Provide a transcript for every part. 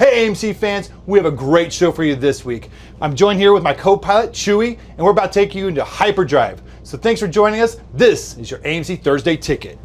Hey AMC fans, we have a great show for you this week. I'm joined here with my co-pilot, Chewy, and we're about to take you into hyperdrive. So thanks for joining us. This is your AMC Thursday Ticket.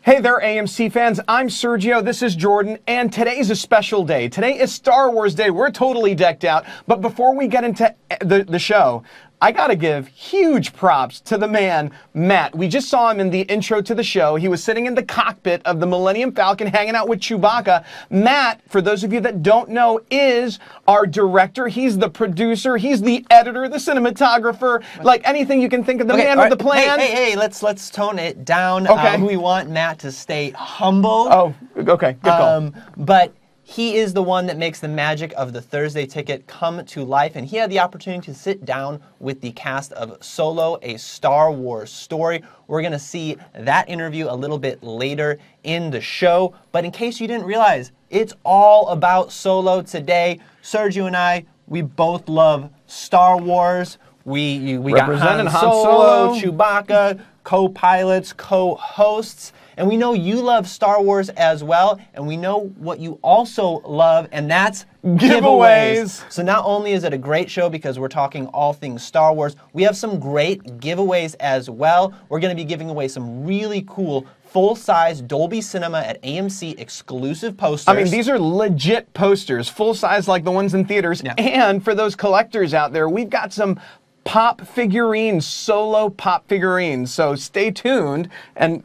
Hey there, AMC fans. I'm Sergio, this is Jordan, and today's a special day. Today is Star Wars Day. We're totally decked out. But before we get into the show, I gotta give huge props to the man, Matt. We just saw him in the intro to the show. He was sitting in the cockpit of the Millennium Falcon hanging out with Chewbacca. Matt, for those of you that don't know, is our director. He's the producer. He's the editor, the cinematographer, like anything you can think of, the man with the plan. Hey, let's tone it down. Okay. We want Matt to stay humble. Oh, okay, good call. But he is the one that makes the magic of the Thursday Ticket come to life, and he had the opportunity to sit down with the cast of Solo, a Star Wars story. We're going to see that interview a little bit later in the show, but in case you didn't realize, it's all about Solo today. Sergio and I, we both love Star Wars. We got Han Solo, Chewbacca, co-pilots, co-hosts. And we know you love Star Wars as well, and we know what you also love, and that's giveaways. So not only is it a great show because we're talking all things Star Wars, we have some great giveaways as well. We're going to be giving away some really cool full-size Dolby Cinema at AMC exclusive posters. I mean, these are legit posters, full-size like the ones in theaters. Yeah. And for those collectors out there, we've got some pop figurines, Solo pop figurines. So stay tuned and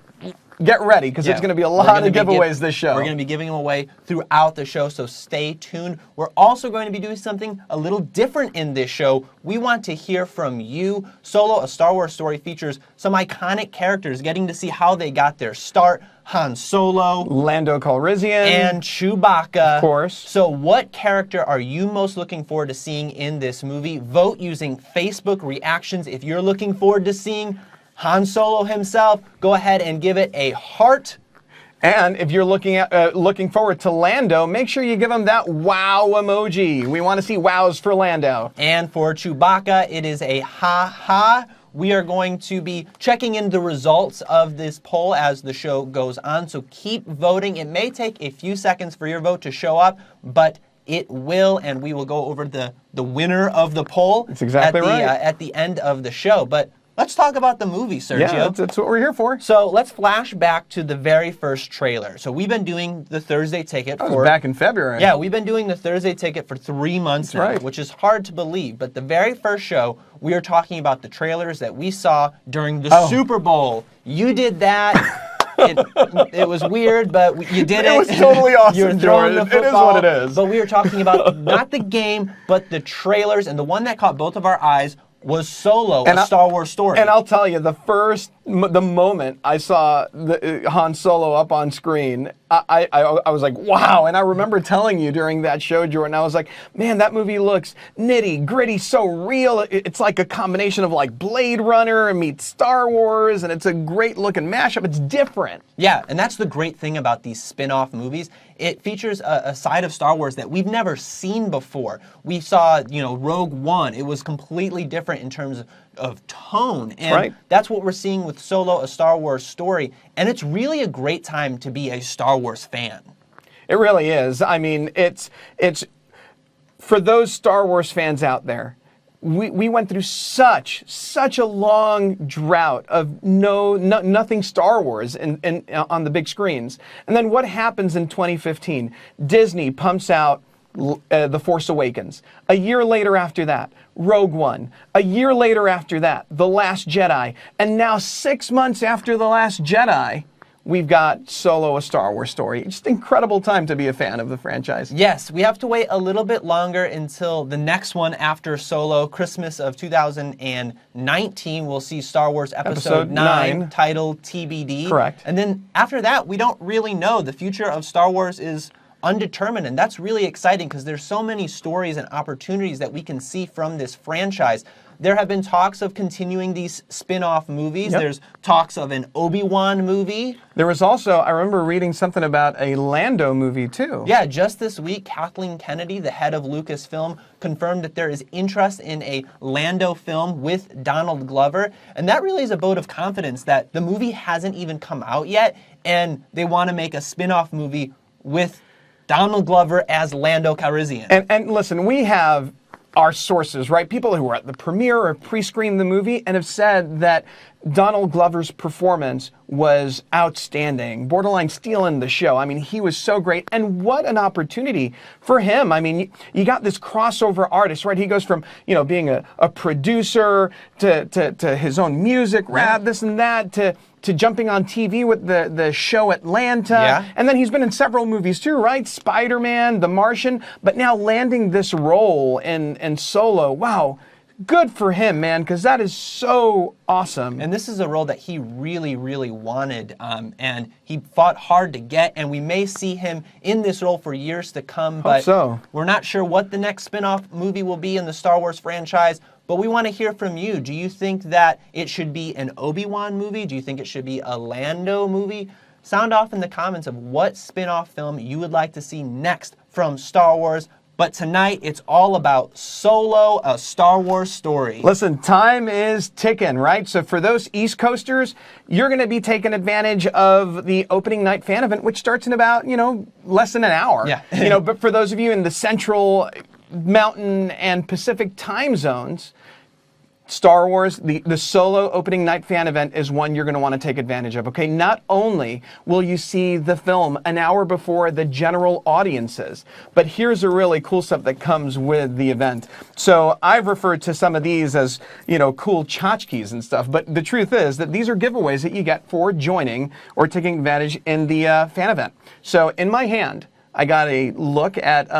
get ready, because there's going to be a lot of giveaways this show. We're going to be giving them away throughout the show, so stay tuned. We're also going to be doing something a little different in this show. We want to hear from you. Solo, a Star Wars story, features some iconic characters, getting to see how they got their start. Han Solo, Lando Calrissian, and Chewbacca. Of course. So what character are you most looking forward to seeing in this movie? Vote using Facebook reactions. If you're looking forward to seeing Han Solo himself, go ahead and give it a heart. And if you're looking forward to Lando, make sure you give him that wow emoji. We want to see wows for Lando. And for Chewbacca, it is a ha-ha. We are going to be checking in the results of this poll as the show goes on, so keep voting. It may take a few seconds for your vote to show up, but it will, and we will go over the winner of the poll. That's exactly right. At the end of the show. But let's talk about the movie, Sergio. Yeah, that's what we're here for. So let's flash back to the very first trailer. So we've been doing the Thursday Ticket for back in February. Yeah, we've been doing the Thursday Ticket for 3 months now, right, which is hard to believe. But the very first show, we are talking about the trailers that we saw during the Super Bowl. You did that. It was weird, but you did it. It was totally awesome, You're throwing the football. It is what it is. But we were talking about not the game, but the trailers, and the one that caught both of our eyes was Solo, a Star Wars story. And I'll tell you, the moment I saw Han Solo up on screen, I was like, wow. And I remember telling you during that show, Jordan, I was like, man, that movie looks nitty gritty, so real. It's like a combination of like Blade Runner meets Star Wars, and it's a great looking mashup. It's different. Yeah, and that's the great thing about these spin-off movies. It features a side of Star Wars that we've never seen before. We saw, Rogue One. It was completely different in terms of tone. And that's what we're seeing with Solo, a Star Wars story. And it's really a great time to be a Star Wars fan. It really is. I mean, it's for those Star Wars fans out there, we went through such a long drought of nothing Star Wars on the big screens. And then what happens in 2015? Disney pumps out The Force Awakens. A year later after that, Rogue One. A year later after that, The Last Jedi. And now 6 months after The Last Jedi, we've got Solo, a Star Wars story. Just incredible time to be a fan of the franchise. Yes, we have to wait a little bit longer until the next one after Solo. Christmas of 2019, we'll see Star Wars Episode 9, titled TBD. Correct. And then after that, we don't really know. The future of Star Wars is undetermined, and that's really exciting because there's so many stories and opportunities that we can see from this franchise. There have been talks of continuing these spin-off movies. Yep. There's talks of an Obi-Wan movie. There was also, I remember reading something about a Lando movie too. Yeah, just this week, Kathleen Kennedy, the head of Lucasfilm, confirmed that there is interest in a Lando film with Donald Glover. And that really is a vote of confidence that the movie hasn't even come out yet, and they want to make a spin-off movie with Donald Glover as Lando Calrissian. And listen, we have our sources, right? People who were at the premiere or pre-screened the movie and have said that Donald Glover's performance was outstanding, borderline stealing the show. I mean, he was so great. And what an opportunity for him. I mean, you got this crossover artist, right? He goes from, being a producer to his own music, rap, this and that, to jumping on TV with the show Atlanta. Yeah. And then he's been in several movies too, right? Spider-Man, The Martian, but now landing this role in Solo. Wow. Good for him, man, because that is so awesome. And this is a role that he really, really wanted, and he fought hard to get, and we may see him in this role for years to come, but we're not sure what the next spin-off movie will be in the Star Wars franchise, but we want to hear from you. Do you think that it should be an Obi-Wan movie? Do you think it should be a Lando movie? Sound off in the comments of what spin-off film you would like to see next from Star Wars. But tonight, it's all about Solo, a Star Wars story. Listen, time is ticking, right? So for those East Coasters, you're going to be taking advantage of the opening night fan event, which starts in about, less than an hour. Yeah. But for those of you in the Central, Mountain, and Pacific time zones, Star Wars, the Solo opening night fan event is one you're going to want to take advantage of, okay? Not only will you see the film an hour before the general audiences, but here's a really cool stuff that comes with the event. So I've referred to some of these as, cool tchotchkes and stuff, but the truth is that these are giveaways that you get for joining or taking advantage in the fan event. So in my hand, I got a look at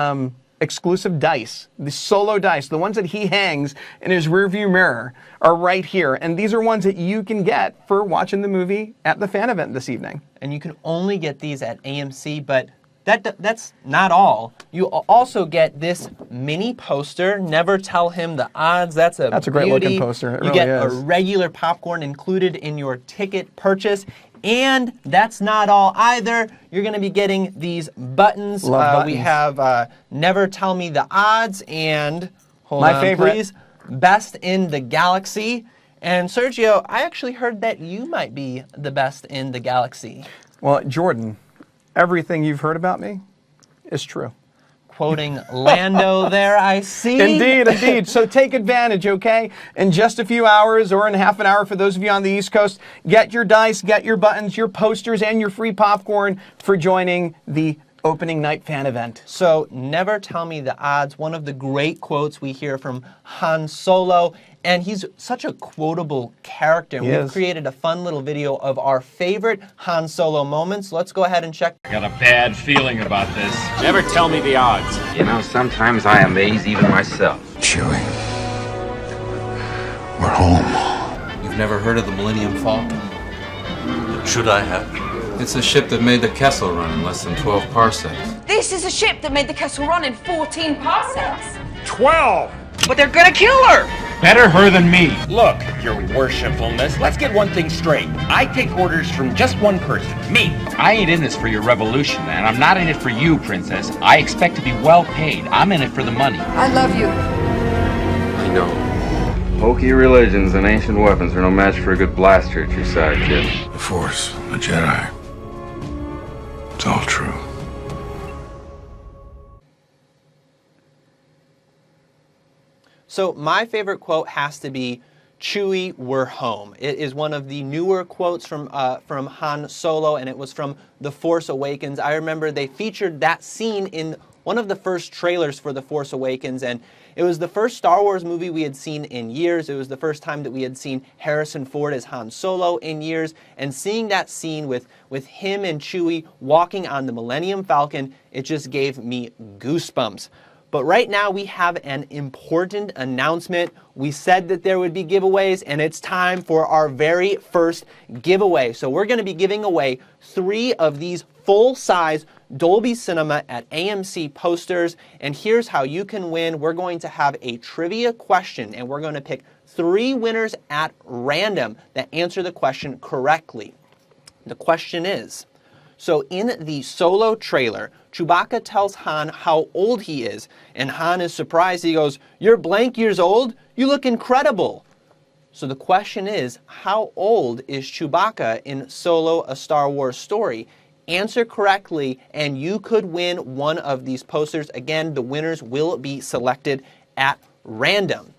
exclusive dice, the Solo dice, the ones that he hangs in his rearview mirror are right here. And these are ones that you can get for watching the movie at the fan event this evening. And you can only get these at AMC, but that's not all. You also get this mini poster, Never Tell Him the Odds. That's a great looking poster. It you really get is. a regular popcorn included in your ticket purchase. And that's not all either. You're going to be getting these buttons. Love buttons. We have Never Tell Me the Odds and, hold My on favorite. please, Best in the Galaxy. And Sergio, I actually heard that you might be the best in the galaxy. Well, Jordan, everything you've heard about me is true. Quoting Lando there, I see. Indeed. So take advantage, okay? In just a few hours or in half an hour for those of you on the East Coast, get your dice, get your buttons, your posters, and your free popcorn for joining the opening night fan event. So Never Tell Me the Odds, one of the great quotes we hear from Han Solo. And he's such a quotable character. We've created a fun little video of our favorite Han Solo moments. Let's go ahead and check. Got a bad feeling about this. Never tell me the odds. Sometimes I amaze even myself. Chewie, we're home. You've never heard of the Millennium Falcon? Should I have? It's a ship that made the Kessel run in less than 12 parsecs. This is a ship that made the Kessel run in 14 parsecs. 12! But they're gonna kill her! Better her than me. Look, your worshipfulness, let's get one thing straight. I take orders from just one person, me. I ain't in this for your revolution, man. I'm not in it for you, princess. I expect to be well paid. I'm in it for the money. I love you. I know. Hokey religions and ancient weapons are no match for a good blaster at your side, kid. The Force, the Jedi. It's all true. So my favorite quote has to be, "Chewie, we're home." It is one of the newer quotes from Han Solo, and it was from The Force Awakens. I remember they featured that scene in one of the first trailers for The Force Awakens, and it was the first Star Wars movie we had seen in years. It was the first time that we had seen Harrison Ford as Han Solo in years, and seeing that scene with him and Chewie walking on the Millennium Falcon, it just gave me goosebumps. But right now we have an important announcement. We said that there would be giveaways, and it's time for our very first giveaway. So we're going to be giving away 3 of these full-size Dolby Cinema at AMC posters. And here's how you can win. We're going to have a trivia question, and we're going to pick 3 winners at random that answer the question correctly. The question is, so in the Solo trailer, Chewbacca tells Han how old he is, and Han is surprised. He goes, "You're blank years old? You look incredible." So the question is, how old is Chewbacca in Solo, A Star Wars Story? Answer correctly, and you could win one of these posters. Again, the winners will be selected at random.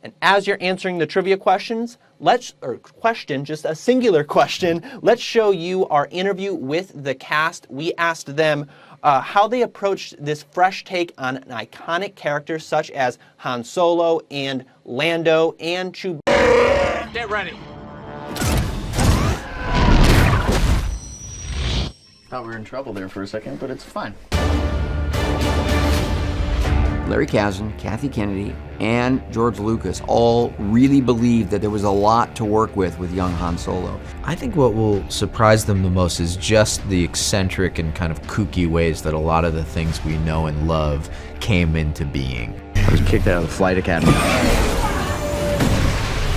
And as you're answering the trivia questions, just a singular question, let's show you our interview with the cast. We asked them how they approached this fresh take on an iconic character such as Han Solo and Lando and Chewbacca. Get ready. Thought we were in trouble there for a second, but it's fine. Larry Kasdan, Kathy Kennedy, and George Lucas all really believed that there was a lot to work with young Han Solo. I think what will surprise them the most is just the eccentric and kind of kooky ways that a lot of the things we know and love came into being. I was kicked out of the flight academy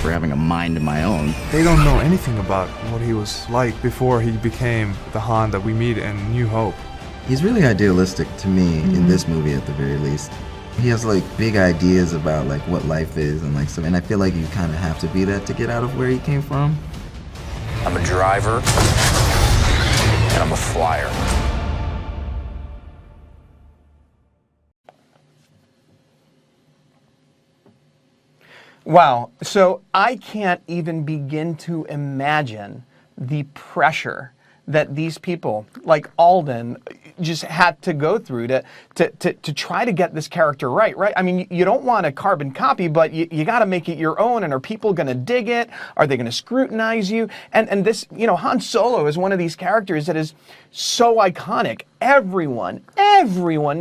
for having a mind of my own. They don't know anything about what he was like before he became the Han that we meet in New Hope. He's really idealistic to me in this movie at the very least. He has like big ideas about like what life is and like so, and I feel like you kind of have to be that to get out of where he came from. I'm a driver, and I'm a flyer. Wow. So I can't even begin to imagine the pressure that these people, like Alden, just had to go through to try to get this character right? I mean, you don't want a carbon copy, but you got to make it your own. And are people going to dig it? Are they going to scrutinize you? And this, Han Solo is one of these characters that is so iconic. Everyone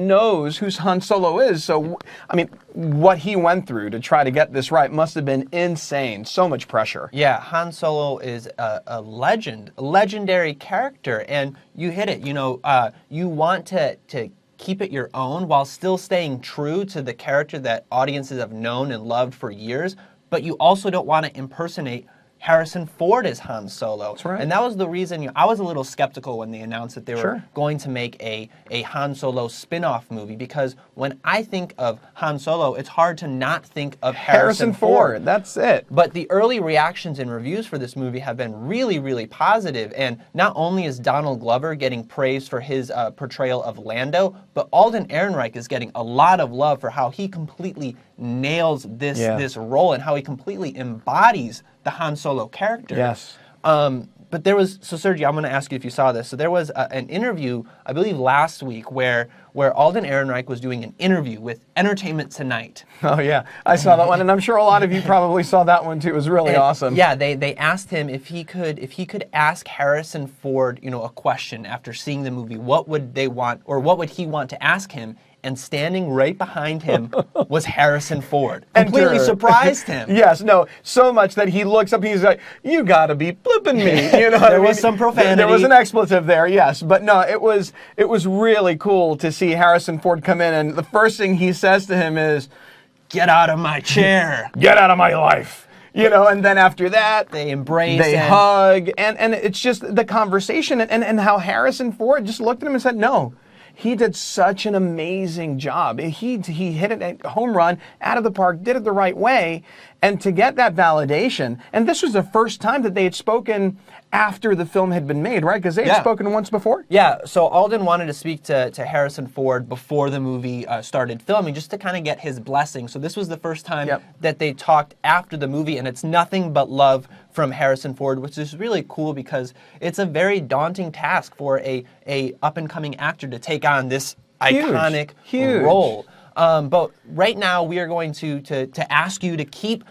knows who Han Solo is. So, I mean, what he went through to try to get this right must have been insane. So much pressure. Yeah, Han Solo is a legend, a legendary character, and you hit it. You want to keep it your own while still staying true to the character that audiences have known and loved for years, but you also don't want to impersonate Harrison Ford as Han Solo. That's right. And that was the reason I was a little skeptical when they announced that they were going to make a Han Solo spin-off movie, because when I think of Han Solo, it's hard to not think of Harrison Ford. That's it. But the early reactions and reviews for this movie have been really, really positive. And not only is Donald Glover getting praised for his portrayal of Lando, but Alden Ehrenreich is getting a lot of love for how he completely nails this role and how he completely embodies the Han Solo character. Yes. But there was, so Sergio, I'm going to ask you if you saw this. So there was an interview, I believe last week, where Alden Ehrenreich was doing an interview with Entertainment Tonight. Oh yeah, I saw that one, and I'm sure a lot of you probably saw that one too. It was really awesome. Yeah, they asked him if he could ask Harrison Ford, a question after seeing the movie. What would they want, or what would he want to ask him? And standing right behind him was Harrison Ford. Completely surprised him. Yes, no, so much that he looks up, he's like, "You gotta be flipping me." There was some profanity. There was an expletive there, yes. But no, it was really cool to see Harrison Ford come in, and the first thing he says to him is, "Get out of my chair. Get out of my life." And then after that, they embrace, they hug, and it's just the conversation, and how Harrison Ford just looked at him and said, "No." He did such an amazing job. He hit it a home run out of the park, did it the right way, and to get that validation. And this was the first time that they had spoken after the film had been made, right? Because they had spoken once before. Yeah. So Alden wanted to speak to Harrison Ford before the movie started filming, just to kind of get his blessing. So this was the first time that they talked after the movie, and it's nothing but love from Harrison Ford, which is really cool because it's a very daunting task for a up and coming actor to take on this iconic role. But right now, we are going to ask you to keep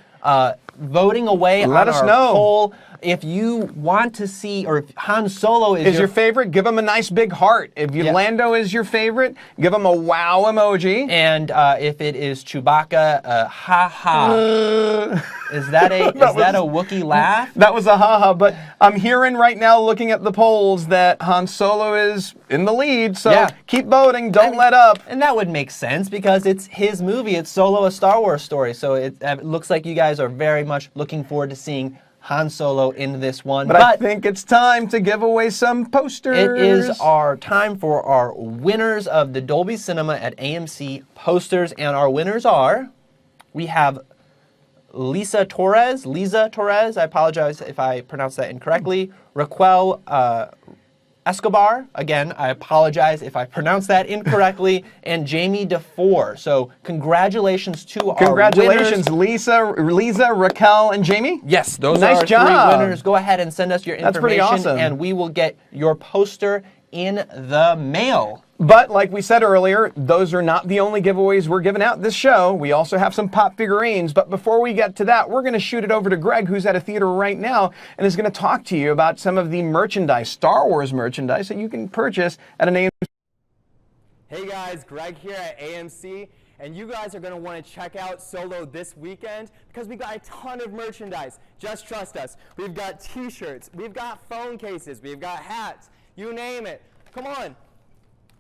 voting away Let on us our know. poll. If you want to see, or if Han Solo is your favorite, give him a nice big heart. If Lando is your favorite, give him a wow emoji. And if it is Chewbacca, ha ha. Is that a Wookiee laugh? That was a haha, but I'm hearing right now, looking at the polls, that Han Solo is in the lead, so keep voting, don't let up. And that would make sense because it's his movie, it's Solo, a Star Wars story, so it looks like you guys are very much looking forward to seeing Han Solo in this one. But I think it's time to give away some posters. It is our time for our winners of the Dolby Cinema at AMC posters, and our winners are, we have Liza Torres, I apologize if I pronounced that incorrectly. Raquel Escobar, again, I apologize if I pronounced that incorrectly, and Jamie DeFore. So congratulations to our winners. Lisa, Raquel, and Jamie? Yes, those nice are our job. 3 winners. Go ahead and send us your information, That's pretty awesome. and we will get your poster in the mail. But like we said earlier, those are not the only giveaways we're giving out this show. We also have some pop figurines. But before we get to that, we're going to shoot it over to Greg, who's at a theater right now, and is going to talk to you about some of the merchandise, Star Wars merchandise, that you can purchase at an AMC. Hey guys, Greg here at AMC. And you guys are going to want to check out Solo this weekend because we got a ton of merchandise. Just trust us. We've got t-shirts, we've got phone cases, we've got hats, you name it. Come on.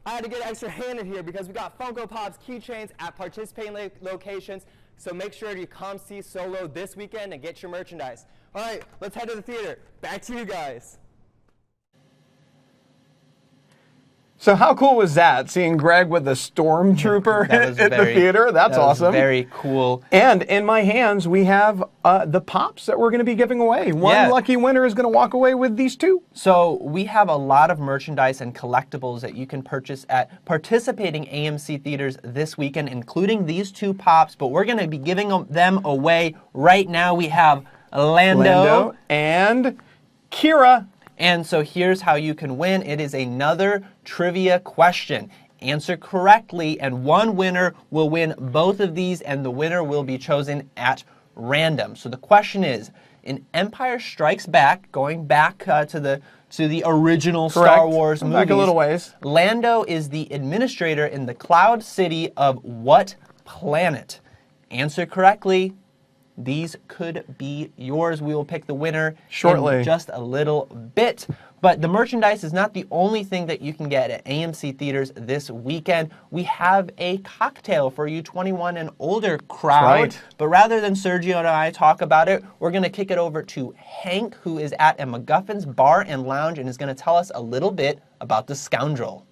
I had to get extra handed here because we got Funko Pops, keychains at participating locations. So make sure you come see Solo this weekend and get your merchandise. All right, let's head to the theater. Back to you guys. So how cool was that, seeing Greg with the Stormtrooper at the theater? That's awesome. Very cool. And in my hands, we have the Pops that we're going to be giving away. One lucky winner is going to walk away with these 2. So we have a lot of merchandise and collectibles that you can purchase at participating AMC theaters this weekend, including these 2 Pops, but we're going to be giving them away right now. We have Lando and Kira. And so here's how you can win. It is another trivia question. Answer correctly, and one winner will win both of these, and the winner will be chosen at random. So the question is, in Empire Strikes Back, going back to the original Star Wars movies, back a little ways, Lando is the administrator in the Cloud City of what planet? Answer correctly. These could be yours. We will pick the winner shortly, in just a little bit. But the merchandise is not the only thing that you can get at AMC theaters this weekend. We have a cocktail for you 21 and older crowd. Right. But rather than Sergio and I talk about it, we're going to kick it over to Hank, who is at a MacGuffin's Bar and Lounge and is going to tell us a little bit about the Scoundrel.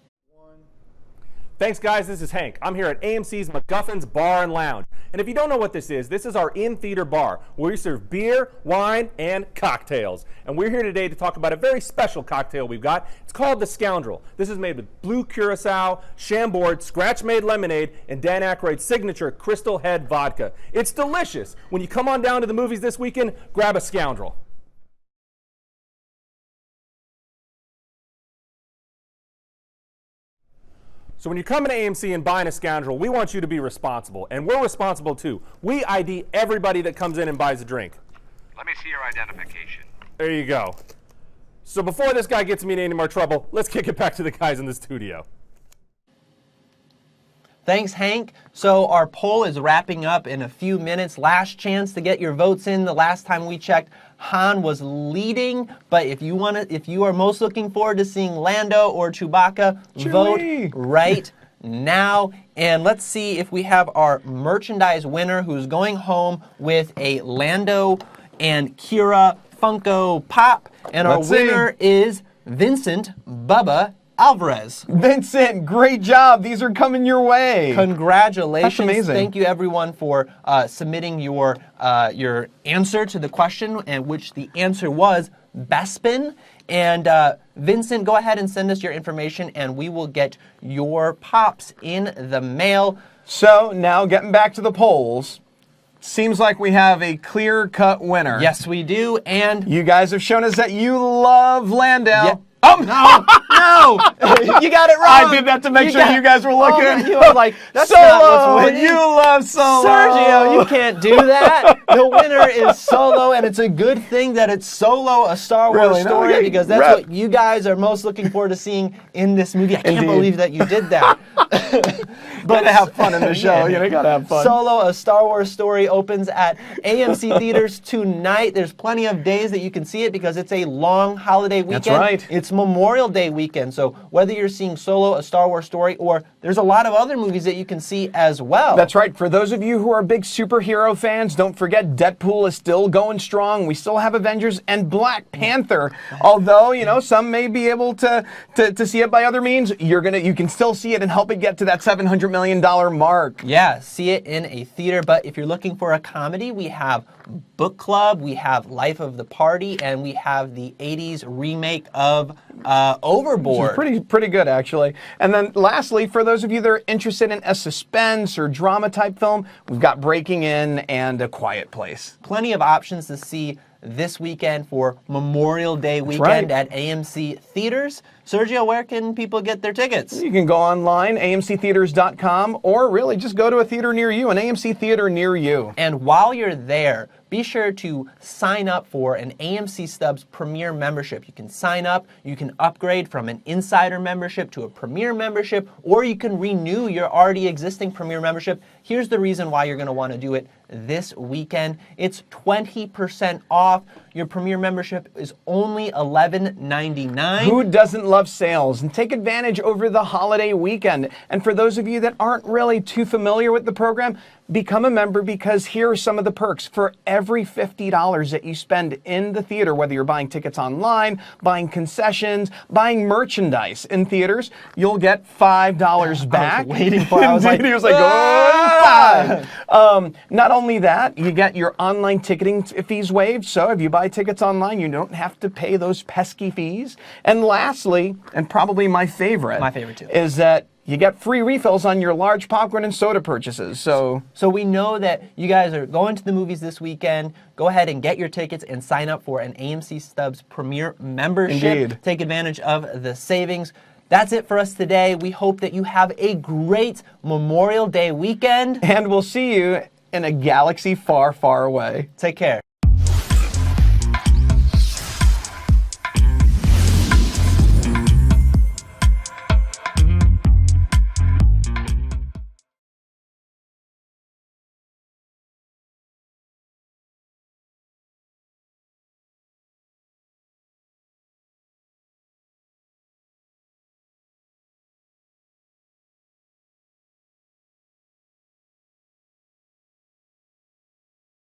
Thanks, guys. This is Hank. I'm here at AMC's MacGuffin's Bar and Lounge. And if you don't know what this is our in-theater bar where we serve beer, wine, and cocktails. And we're here today to talk about a very special cocktail we've got. It's called the Scoundrel. This is made with blue curacao, Chambord, scratch-made lemonade, and Dan Aykroyd's signature Crystal Head vodka. It's delicious. When you come on down to the movies this weekend, grab a Scoundrel. So when you're coming to AMC and buying a Scoundrel, we want you to be responsible, and we're responsible too. We ID everybody that comes in and buys a drink. Let me see your identification. There you go. So before this guy gets me in any more trouble, let's kick it back to the guys in the studio. Thanks, Hank. So our poll is wrapping up in a few minutes. Last chance to get your votes in. The last time we checked, Han was leading, but if you are most looking forward to seeing Lando or Chewbacca, vote right now. And let's see if we have our merchandise winner who's going home with a Lando and Kira Funko Pop. And our winner is Vincent Bubba Alvarez. Vincent, great job. These are coming your way. Congratulations. That's amazing. Thank you, everyone, for submitting your answer to the question, and which the answer was Bespin. And Vincent, go ahead and send us your information, and we will get your pops in the mail. So now getting back to the polls. Seems like we have a clear-cut winner. Yes, we do, and you guys have shown us that you love Lando. Oh no! You got it wrong. I did that to make sure you guys were looking. Oh, You were like, that's Solo. not what's winning. You love Solo. Sergio, you can't do that. The winner is Solo, and it's a good thing that it's Solo, a Star Wars Really? No, story, okay. because that's what you guys are most looking forward to seeing in this movie. I can't believe that you did that. But to have fun in the show, you gotta have fun. Solo, a Star Wars story, opens at AMC theaters tonight. There's plenty of days that you can see it because it's a long holiday weekend. That's right. It's Memorial Day weekend, so whether you're seeing Solo, a Star Wars story, or there's a lot of other movies that you can see as well. That's right. For those of you who are big superhero fans, don't forget Deadpool is still going strong. We still have Avengers and Black Panther. Although, some may be able to see it by other means, you can still see it and help it get to that $700 million mark. Yeah, see it in a theater, but if you're looking for a comedy, we have Book Club, we have Life of the Party, and we have the 80s remake of Overboard. Which is pretty good, actually. And then lastly, for those of you that are interested in a suspense or drama type film, we've got Breaking In and A Quiet Place. Plenty of options to see this weekend for Memorial Day weekend at AMC theaters. Sergio, where can people get their tickets? You can go online, amctheaters.com, or really just go to a theater near you, an AMC theater near you. And while you're there, be sure to sign up for an AMC Stubs Premier membership. You can sign up, you can upgrade from an Insider membership to a Premier membership, or you can renew your already existing Premier membership. Here's the reason why you're going to want to do it this weekend. It's 20% off. Your Premier membership is only $11.99. Who doesn't love sales? And take advantage over the holiday weekend. And for those of you that aren't really too familiar with the program, become a member because here are some of the perks. For every $50 that you spend in the theater, whether you're buying tickets online, buying concessions, buying merchandise in theaters, you'll get $5 back. I was waiting for it. I was like, he was like, oh, not only that, you get your online ticketing fees waived. So if you buy tickets online, you don't have to pay those pesky fees. And lastly, and probably my favorite too, is that you get free refills on your large popcorn and soda purchases. So we know that you guys are going to the movies this weekend. Go ahead and get your tickets and sign up for an AMC Stubs Premier membership. Indeed. Take advantage of the savings. That's it for us today. We hope that you have a great Memorial Day weekend. And we'll see you in a galaxy far, far away. Take care.